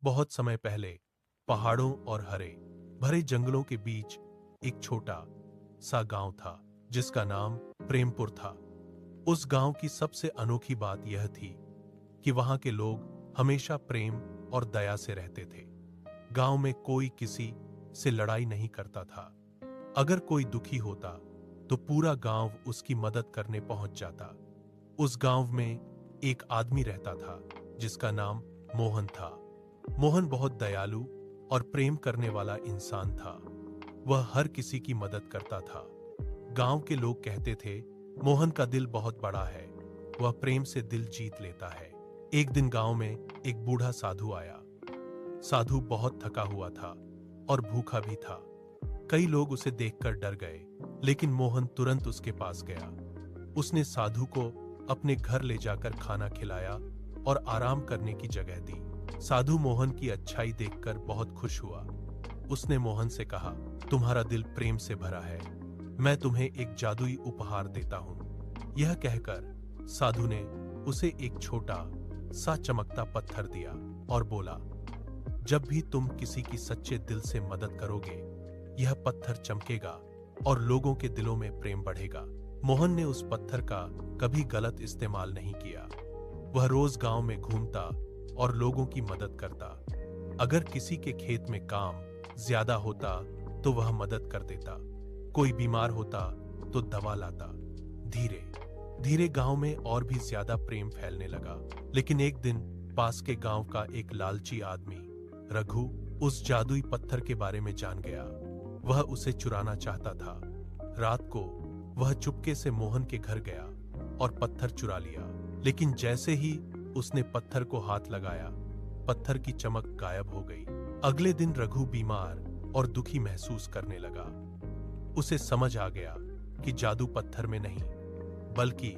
बहुत समय पहले पहाड़ों और हरे भरे जंगलों के बीच एक छोटा सा गांव था जिसका नाम प्रेमपुर था। उस गांव की सबसे अनोखी बात यह थी कि वहां के लोग हमेशा प्रेम और दया से रहते थे। गांव में कोई किसी से लड़ाई नहीं करता था। अगर कोई दुखी होता तो पूरा गांव उसकी मदद करने पहुंच जाता। उस गांव में एक आदमी रहता था जिसका नाम मोहन था। मोहन बहुत दयालु और प्रेम करने वाला इंसान था। वह हर किसी की मदद करता था। गांव के लोग कहते थे, मोहन का दिल बहुत बड़ा है, वह प्रेम से दिल जीत लेता है। एक दिन गांव में एक बूढ़ा साधु आया। साधु बहुत थका हुआ था और भूखा भी था। कई लोग उसे देखकर डर गए, लेकिन मोहन तुरंत उसके पास गया। उसने साधु को अपने घर ले जाकर खाना खिलाया और आराम करने की जगह दी। साधु मोहन की अच्छाई देखकर बहुत खुश हुआ। उसने मोहन से कहा, तुम्हारा दिल प्रेम से भरा है, मैं तुम्हें एक जादुई उपहार देता हूं। यह कहकर साधु ने उसे एक छोटा सा चमकता पत्थर दिया और बोला, जब भी तुम किसी की सच्चे दिल से मदद करोगे, यह पत्थर चमकेगा और लोगों के दिलों में प्रेम बढ़ेगा। मोहन ने उस पत्थर का कभी गलत इस्तेमाल नहीं किया। वह रोज गांव में घूमता और लोगों की मदद करता। अगर किसी के खेत में काम ज्यादा होता तो वह मदद कर देता। कोई बीमार होता तो दवा लाता। धीरे धीरे गांव में और भी ज्यादा प्रेम फैलने लगा। लेकिन एक दिन पास के गांव का एक लालची आदमी रघु उस जादुई पत्थर के बारे में जान गया। वह उसे चुराना चाहता था। रात को वह चुपके से मोहन के घर गया और पत्थर चुरा लिया। लेकिन जैसे ही उसने पत्थर को हाथ लगाया, पत्थर की चमक गायब हो गई। अगले दिन रघु बीमार और दुखी महसूस करने लगा। उसे समझ आ गया कि जादू पत्थर में नहीं, बल्कि